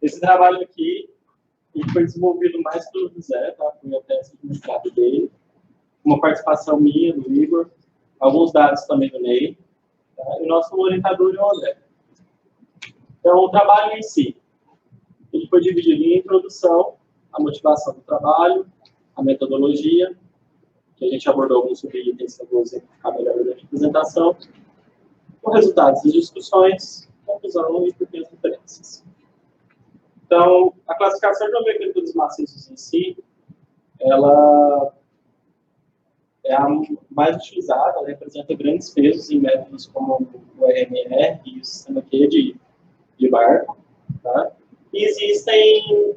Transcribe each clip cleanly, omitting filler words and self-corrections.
Esse trabalho aqui ele foi desenvolvido mais pelo José, tá? Foi a tese de mestrado dele, uma participação minha, do Igor, alguns dados também do Ney, tá? E o nosso orientador é o André. Então, o trabalho em si, ele foi dividido em introdução, a motivação do trabalho, a metodologia, que a gente abordou alguns subitens que eu vou exemplificar melhor da apresentação, os resultados das discussões, conclusão e pequenas diferenças. Então, a classificação de geometria maciços em si, ela é a mais utilizada, ela representa grandes pesos em métodos como o RMR e o sistema Q de Barco. Tá? E existem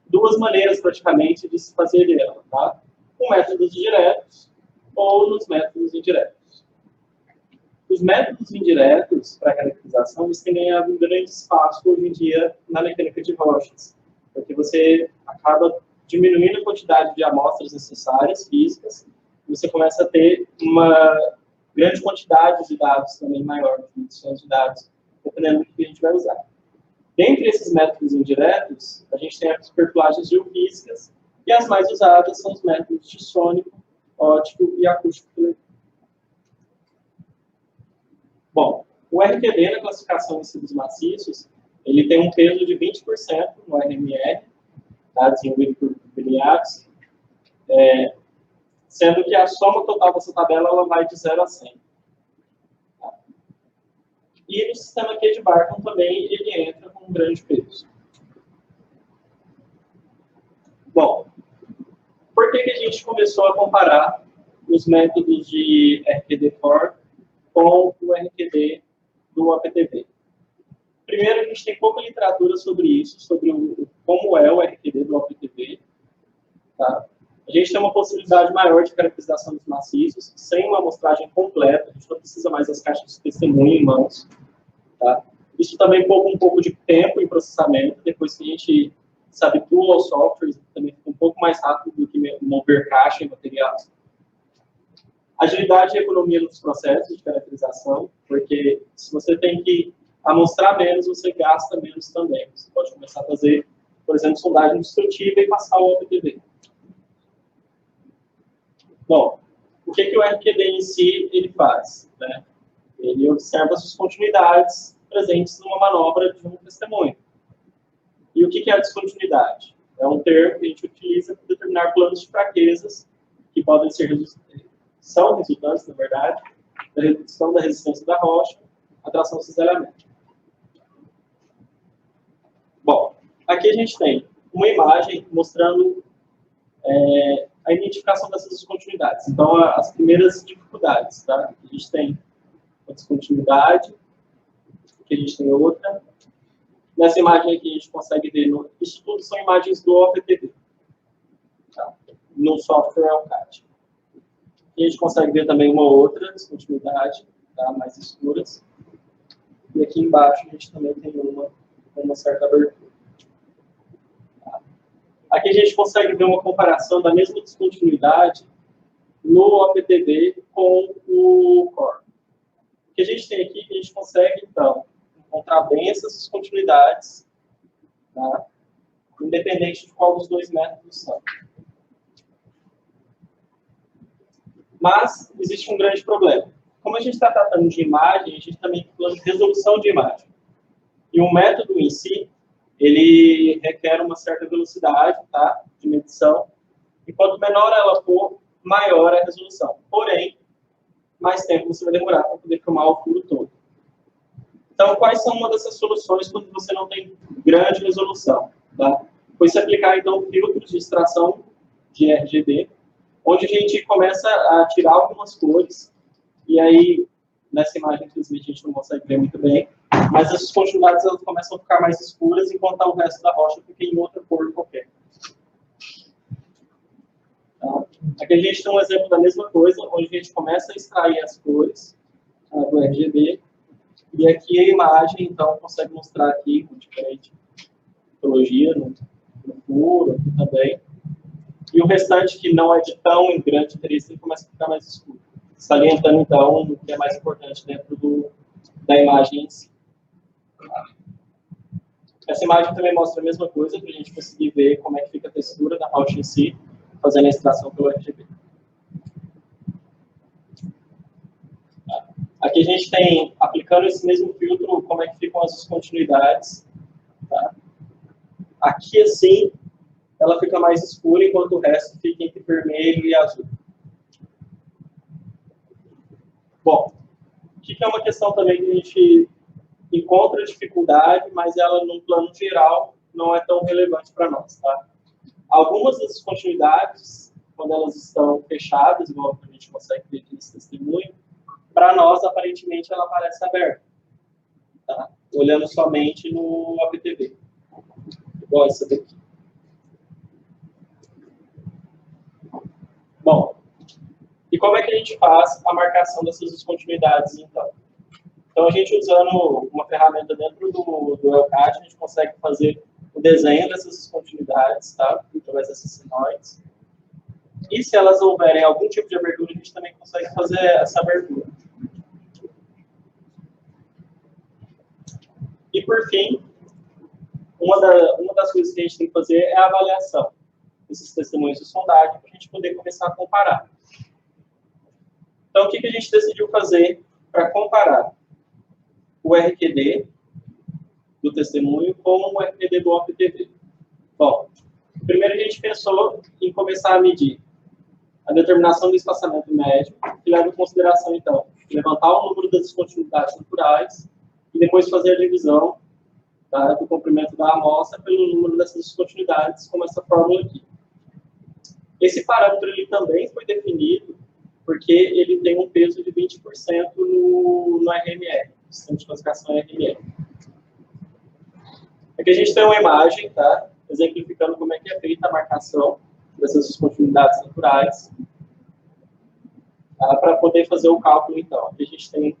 duas maneiras, praticamente, de se fazer ela. Tá? Com métodos diretos ou nos métodos indiretos. Os métodos indiretos para caracterização eles têm ganhado um grande espaço hoje em dia na mecânica de rochas, porque você acaba diminuindo a quantidade de amostras necessárias, físicas, e você começa a ter uma grande quantidade de dados também maior, de medições de dados, dependendo do que a gente vai usar. Dentre esses métodos indiretos, a gente tem as perfilagens geofísicas, e as mais usadas são os métodos de sônico, óptico e acústico. Bom, o RQD na classificação de tecidos maciços, ele tem um peso de 20% no RMR, tá, desenvolvido por Viniarski, sendo que a soma total dessa tabela ela vai de 0 a 100. Tá? E no sistema Q de Barton também ele entra com um grande peso. Bom, por que a gente começou a comparar os métodos de RQD Core com o RQD do APTV? Primeiro, a gente tem pouca literatura sobre isso, sobre como é o RQD do APTV. Tá? A gente tem uma possibilidade maior de caracterização dos maciços, sem uma amostragem completa, a gente não precisa mais das caixas de testemunho em mãos. Tá? Isso também poupa um pouco de tempo em processamento, depois que a gente se habitua aos softwares, também fica um pouco mais rápido do que mover caixa e material. Agilidade e economia nos processos de caracterização, porque se você tem que amostrar menos, você gasta menos também. Você pode começar a fazer, por exemplo, sondagem destrutiva e passar o APTV. Bom, o que o RQD em si ele faz? Né? Ele observa as descontinuidades presentes numa manobra de um testemunho. E o que é a descontinuidade? É um termo que a gente utiliza para determinar planos de fraquezas que podem ser são resultantes, na verdade, da redução da resistência da rocha, atração e cisalhamento. Bom, aqui a gente tem uma imagem mostrando a identificação dessas descontinuidades. Então, as primeiras dificuldades, tá? A gente tem a descontinuidade, aqui a gente tem outra. Nessa imagem aqui a gente consegue ver, isso tudo são imagens do APTV, tá? No software AuCAD. E a gente consegue ver também uma outra descontinuidade, tá? Mais escuras. E aqui embaixo a gente também tem uma certa abertura. Tá? Aqui a gente consegue ver uma comparação da mesma descontinuidade no APTV com o Core. O que a gente tem aqui, que a gente consegue, então, encontrar bem essas descontinuidades, tá? Independente de qual dos dois métodos são. Mas existe um grande problema. Como a gente está tratando de imagem, a gente também está falando de resolução de imagem. E o método em si, ele requer uma certa velocidade, tá, de medição. E quanto menor ela for, maior a resolução. Porém, mais tempo você vai demorar para poder filmar o furo todo. Então, quais são uma dessas soluções quando você não tem grande resolução? Tá? Foi se aplicar, então, filtros de extração de RGB, onde a gente começa a tirar algumas cores, e aí, nessa imagem, infelizmente, a gente não consegue ver muito bem, mas essas continuidades elas começam a ficar mais escuras, enquanto o resto da rocha fica em outra cor qualquer. Tá? Aqui a gente tem um exemplo da mesma coisa, onde a gente começa a extrair as cores do RGB, e aqui a imagem, então, consegue mostrar aqui com diferente tipologia no furo, aqui também. E o restante, que não é de tão grande interesse, ele começa a ficar mais escuro. Salientando, então, o que é mais importante dentro da imagem em si. Essa imagem também mostra a mesma coisa, para a gente conseguir ver como é que fica a textura da rocha em si, fazendo a extração pelo RGB. Aqui a gente tem, aplicando esse mesmo filtro, como é que ficam as descontinuidades. Tá? Aqui, assim, ela fica mais escura, enquanto o resto fica entre vermelho e azul. Bom, aqui é uma questão também que a gente encontra dificuldade, mas ela, num plano geral, não é tão relevante para nós. Tá? Algumas das descontinuidades, quando elas estão fechadas, igual a gente consegue ver aqui nesse testemunho, para nós, aparentemente, ela parece aberta. Tá? Olhando somente no APTV. Igual essa daqui. Bom, e como é que a gente faz a marcação dessas descontinuidades, então? Então, a gente usando uma ferramenta dentro do ELCAD, a gente consegue fazer o desenho dessas descontinuidades, tá? Através dessas sinoides. E se elas houverem algum tipo de abertura, a gente também consegue fazer essa abertura. E, por fim, uma das coisas que a gente tem que fazer é a avaliação desses testemunhos de sondagem para a gente poder começar a comparar. Então, o que a gente decidiu fazer para comparar o RQD do testemunho com o RQD do OPTV? Bom, primeiro a gente pensou em começar a medir a determinação do espaçamento médio, que leva em consideração, então, levantar o número das descontinuidades naturais e depois fazer a divisão, tá, do comprimento da amostra pelo número dessas descontinuidades, como essa fórmula aqui. Esse parâmetro ele também foi definido porque ele tem um peso de 20% no RMR, sistema de classificação RMR. Aqui a gente tem uma imagem, tá, exemplificando como é que é feita a marcação dessas descontinuidades naturais, tá, para poder fazer o cálculo, então. Aqui a gente tem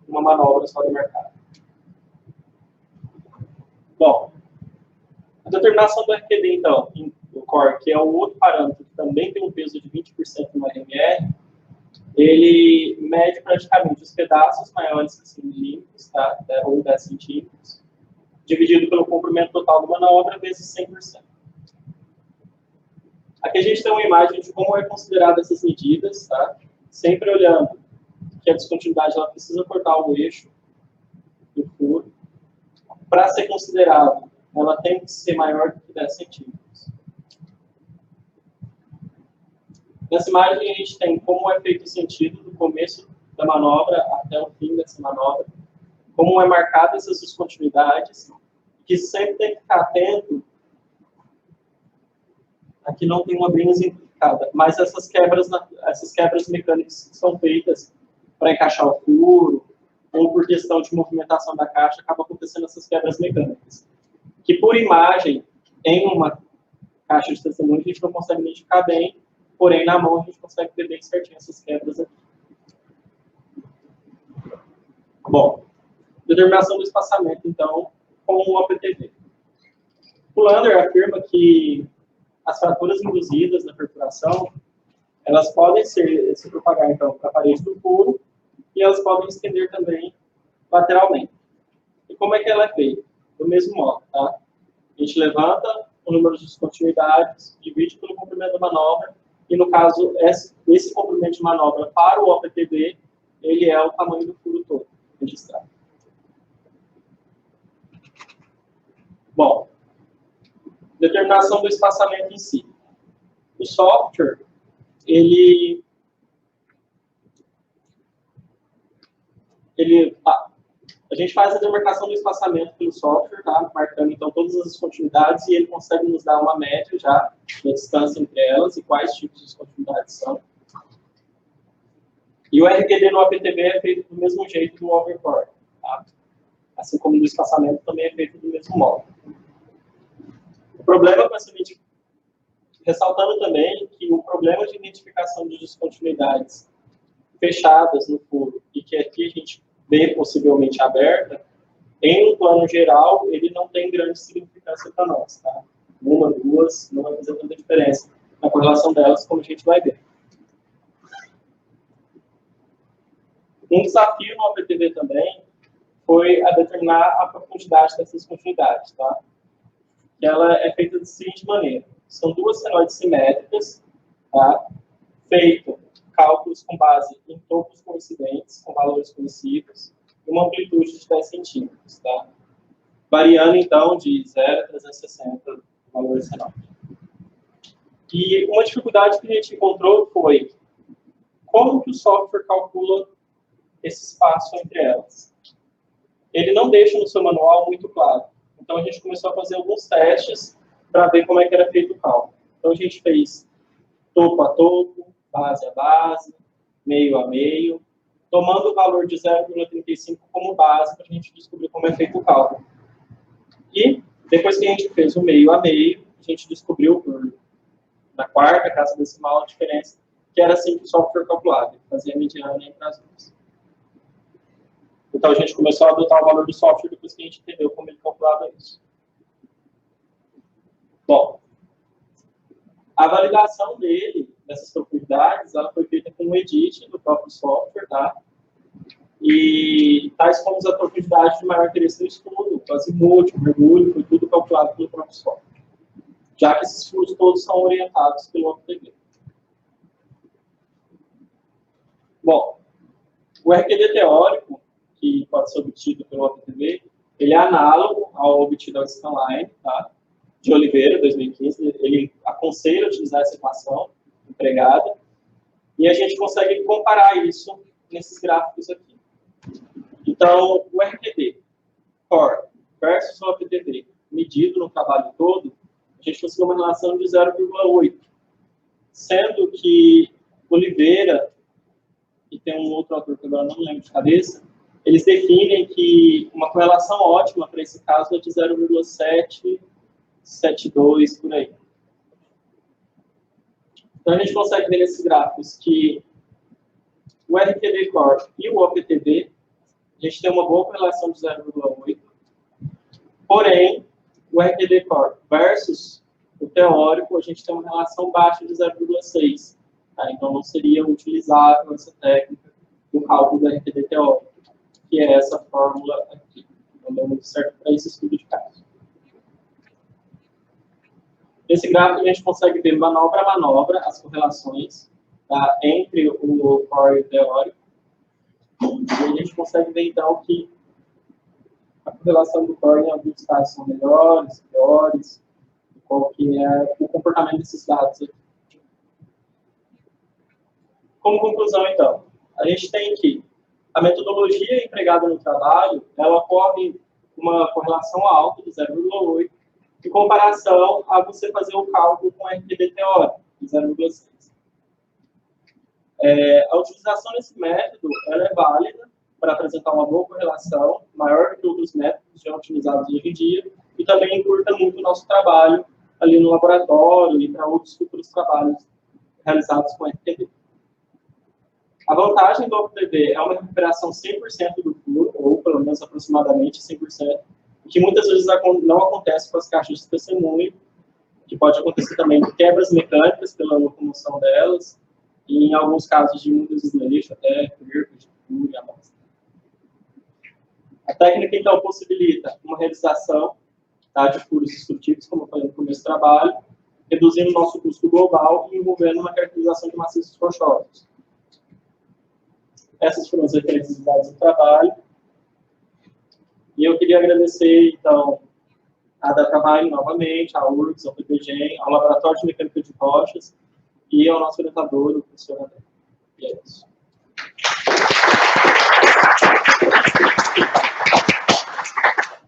uma manobra só de mercado. Bom, a determinação do RQD, então, o core, que é o outro parâmetro que também tem um peso de 20% no RMR, ele mede praticamente os pedaços maiores que 5 milímetros, tá, ou 10 centímetros, dividido pelo comprimento total da manobra, vezes 100%. Aqui a gente tem uma imagem de como é considerada essas medidas, tá? Sempre olhando que a descontinuidade ela precisa cortar o eixo do furo. Para ser considerado, ela tem que ser maior do que 10 centímetros. Nessa imagem a gente tem como é feito o sentido do começo da manobra até o fim dessa manobra, como é marcada essas descontinuidades, que sempre tem que ficar atento. Aqui não tem uma bem exemplificada, mas essas quebras mecânicas que são feitas para encaixar o furo, ou por questão de movimentação da caixa, acaba acontecendo essas quebras mecânicas. Que por imagem, em uma caixa de testemunho, a gente não consegue identificar bem, porém na mão a gente consegue ver bem certinho essas quebras aqui. Bom, determinação do espaçamento, então, com o APTV. O Lander afirma que as fraturas induzidas na perfuração, elas podem se propagar, então, para a parede do furo e elas podem estender também lateralmente. E como é que ela é feita? Do mesmo modo, tá? A gente levanta o número de descontinuidades, divide pelo comprimento da manobra e, no caso, esse comprimento de manobra para o OPTV, ele é o tamanho do furo todo registrado. Bom, determinação do espaçamento em si. O software, a gente faz a demarcação do espaçamento pelo software, tá? Marcando então todas as descontinuidades e ele consegue nos dar uma média já da distância entre elas e quais tipos de descontinuidades são. E o RQD no APTV é feito do mesmo jeito do overcore, tá? Assim como no espaçamento também é feito do mesmo modo. O problema com essa medida, ressaltando também que o problema de identificação de descontinuidades fechadas no furo e que aqui a gente vê possivelmente aberta, em um plano geral, ele não tem grande significância para nós, tá? Uma, duas, não vai fazer tanta diferença na correlação delas, como a gente vai ver. Um desafio no APTV também foi a determinar a profundidade dessas continuidades, tá? que ela é feita da seguinte maneira. São duas senoides simétricas, tá? Feito cálculos com base em topos coincidentes, com valores conhecidos, e uma amplitude de 10 centímetros, tá? Variando, então, de 0 a 360 valores senoide. E uma dificuldade que a gente encontrou foi como que o software calcula esse espaço entre elas. Ele não deixa no seu manual muito claro. Então, a gente começou a fazer alguns testes para ver como é que era feito o cálculo. Então, a gente fez topo a topo, base a base, meio a meio, tomando o valor de 0,35 como base para a gente descobrir como é feito o cálculo. E, depois que a gente fez o meio a meio, a gente descobriu, na quarta casa decimal, a diferença, que era assim que o software calculava, fazia a mediana entre as duas. Então, a gente começou a adotar o valor do software depois que a gente entendeu como ele calculava isso. Bom, a validação dessas profundidades, ela foi feita com um edit do próprio software, tá? E tais como as profundidades de maior interesse no estudo, o azimuth, o mergulho, foi tudo calculado pelo próprio software. Já que esses furos todos são orientados pelo OpenTV. Bom, o RQD teórico, que pode ser obtido pelo OpenTV, ele é análogo ao obtido ao Scanline, tá? De Oliveira, 2015. Ele aconselha utilizar essa equação empregada. E a gente consegue comparar isso nesses gráficos aqui. Então, o RQD Core versus o OpenTV medido no trabalho todo, a gente conseguiu uma relação de 0,8. Sendo que Oliveira, e tem um outro autor que agora não lembro de cabeça, eles definem que uma correlação ótima para esse caso é de 0,772, por aí. Então, a gente consegue ver nesses gráficos que o RQD Core e o OpenTV, a gente tem uma boa correlação de 0,8. Porém, o RQD Core versus o teórico, a gente tem uma relação baixa de 0,6. Tá? Então, não seria utilizável essa técnica do cálculo do RQD teórico, que é essa fórmula aqui. Não deu muito certo para esse estudo de caso. Nesse gráfico, a gente consegue ver manobra a manobra as correlações, tá, entre o core e o teórico. E a gente consegue ver, então, que a correlação do core em alguns casos são melhores, piores, qual que é o comportamento desses dados aqui. Como conclusão, então, a gente tem que a metodologia empregada no trabalho, ela ocorre uma correlação alta de 0,8, em comparação a você fazer o cálculo com RQD teórico, de 0,6. A utilização desse método ela é válida para apresentar uma boa correlação, maior que outros métodos já utilizados hoje em dia, e também encurta muito o nosso trabalho ali no laboratório e para outros futuros trabalhos realizados com RQD. A vantagem do OpenTV é uma recuperação 100% do furo, ou pelo menos aproximadamente 100%, que muitas vezes não acontece com as caixas de testemunho, que pode acontecer também de quebras mecânicas pela locomoção delas, e em alguns casos de muitos desleixos, até perda de furo e amostra. A técnica, então, possibilita uma realização, tá, de furos destrutivos, como eu falei no começo do trabalho, reduzindo o nosso custo global e envolvendo uma caracterização de maciços rochosos. Essas foram as referências dadas no trabalho. E eu queria agradecer, então, a DataMine novamente, à URGS, ao PPGen, ao Laboratório de Mecânica de Rochas e ao nosso orientador, o professor André. E é isso.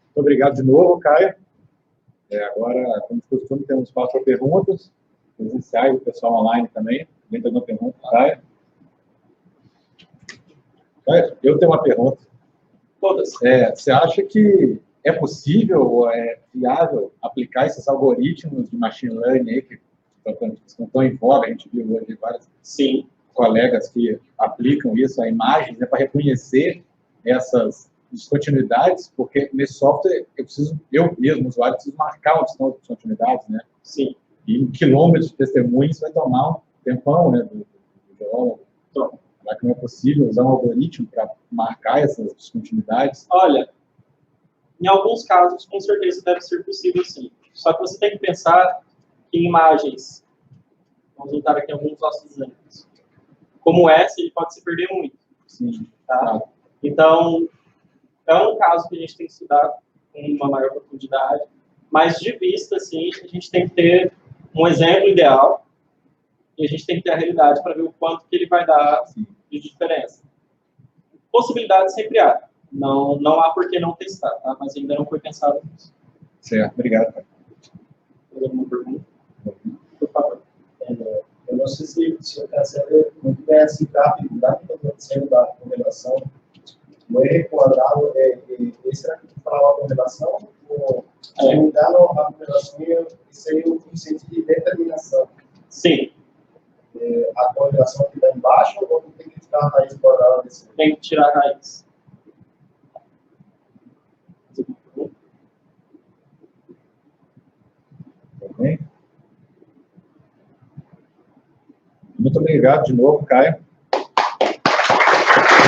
Muito obrigado de novo, Caio. Agora, como de costume, temos espaço para perguntas, presenciais, o pessoal online também. Vem dando pergunta, Caio. Eu tenho uma pergunta. Todas. Você acha que é possível ou é viável aplicar esses algoritmos de machine learning aí que estão em voga? A gente viu hoje vários colegas que aplicam isso a imagens, né, para reconhecer essas descontinuidades, porque nesse software eu mesmo, usuário, preciso marcar onde estão as descontinuidades, né? Sim. E em quilômetros de testemunho isso vai tomar um tempão, né, do geólogo. Então, será que não é possível usar um algoritmo para marcar essas descontinuidades? Olha, em alguns casos, com certeza deve ser possível, sim. Só que você tem que pensar que em imagens, vamos voltar aqui a alguns nossos exemplos, como essa, ele pode se perder muito. Sim. Tá? Então, é um caso que a gente tem que estudar com uma maior profundidade, mas de vista, assim, a gente tem que ter um exemplo ideal e a gente tem que ter a realidade para ver o quanto que ele vai dar de diferença. Possibilidade sempre há. Não há por que não testar, tá? Mas ainda não foi pensado nisso. Certo, obrigado. Tem alguma pergunta? Por favor. Eu não sei se o senhor percebe muito bem essa etapa que está acontecendo da correlação. No R quadrado, esse era que falava a correlação? Ou mudar a correlação seria o conceito de determinação? Sim. A correlação que está embaixo ou tem que tirar a raiz quadrada desse? Tem que tirar a raiz. Muito obrigado de novo, Caio.